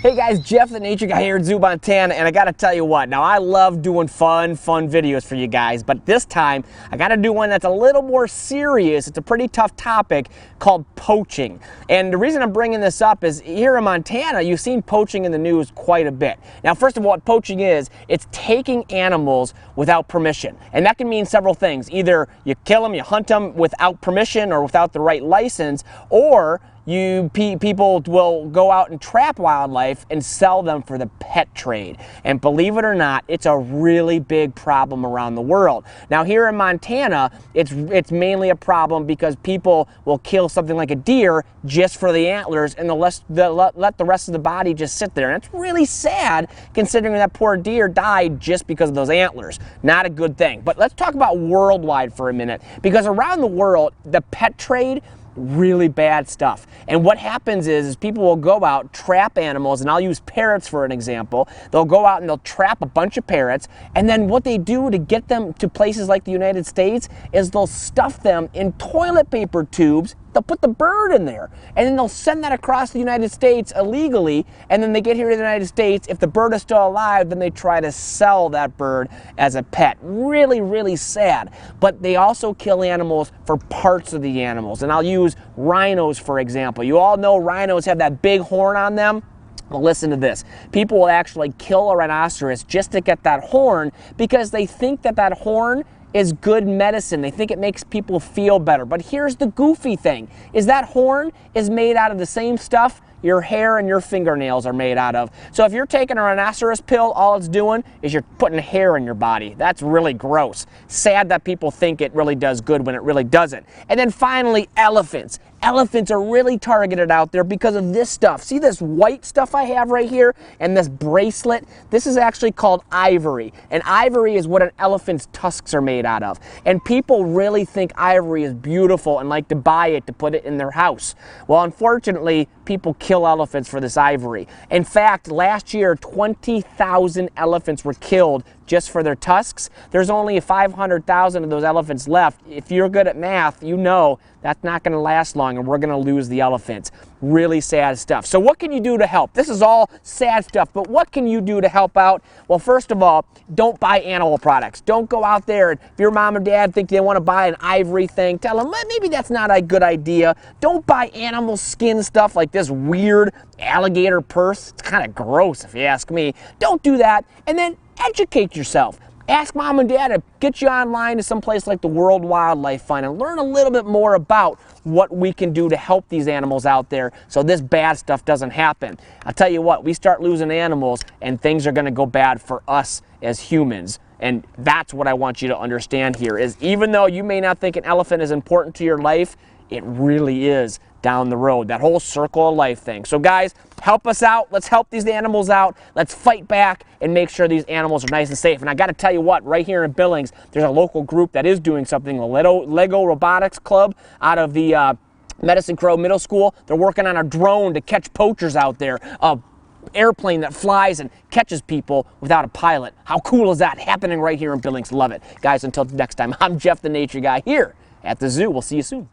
Hey guys, Jeff the Nature Guy here at Zoo Montana, and I gotta tell you what, now I love doing fun videos for you guys, but this time I gotta do one that's a little more serious. It's a pretty tough topic called poaching. And the reason I'm bringing this up is here in Montana, you've seen poaching in the news quite a bit. Now, first of all, what poaching is, it's taking animals without permission. And that can mean several things. Either you kill them, you hunt them without permission or without the right license, or people will go out and trap wildlife and sell them for the pet trade. And believe it or not, it's a really big problem around the world. Now here in Montana, it's mainly a problem because people will kill something like a deer just for the antlers and let the rest of the body just sit there. And it's really sad considering that poor deer died just because of those antlers. Not a good thing. But let's talk about worldwide for a minute, because around the world, the pet trade, really bad stuff. And what happens is people will go out, trap animals, and I'll use parrots for an example. They'll go out and they'll trap a bunch of parrots, and then what they do to get them to places like the United States is they'll stuff them in toilet paper tubes. They'll put the bird in there, and then they'll send that across the United States illegally, and then they get here to the United States. If the bird is still alive, then they try to sell that bird as a pet. Really, really sad. But they also kill animals for parts of the animals, and I'll use rhinos for example. You all know rhinos have that big horn on them. Well, listen to this. People will actually kill a rhinoceros just to get that horn because they think that that horn is good medicine. They think it makes people feel better. But here's the goofy thing, is that horn is made out of the same stuff your hair and your fingernails are made out of. So if you're taking a rhinoceros pill, all it's doing is you're putting hair in your body. That's really gross. Sad that people think it really does good when it really doesn't. And then finally, elephants. Elephants are really targeted out there because of this stuff. See this white stuff I have right here and this bracelet? This is actually called ivory. And ivory is what an elephant's tusks are made out of. And people really think ivory is beautiful and like to buy it to put it in their house. Well, unfortunately, people kill elephants for this ivory. In fact, last year, 20,000 elephants were killed just for their tusks. There's only 500,000 of those elephants left. If you're good at math, you know that's not going to last long and we're going to lose the elephants. Really sad stuff. So what can you do to help? This is all sad stuff, but what can you do to help out? Well, first of all, don't buy animal products. Don't go out there and if your mom or dad think they want to buy an ivory thing, tell them, well, maybe that's not a good idea. Don't buy animal skin stuff like this weird alligator purse. It's kind of gross if you ask me. Don't do that. And then educate yourself. Ask mom and dad to get you online to some place like the World Wildlife Fund and learn a little bit more about what we can do to help these animals out there so this bad stuff doesn't happen. I'll tell you what, we start losing animals and things are going to go bad for us as humans. And that's what I want you to understand here is even though you may not think an elephant is important to your life, it really is down the road, that whole circle of life thing. So guys, help us out. Let's help these animals out. Let's fight back and make sure these animals are nice and safe. And I got to tell you what, right here in Billings, there's a local group that is doing something, the Lego Robotics Club out of the Medicine Crow Middle School. They're working on a drone to catch poachers out there. Airplane that flies and catches people without a pilot. How cool is that? Happening right here in Billings. Love it. Guys, until next time, I'm Jeff the Nature Guy here at the zoo. We'll see you soon.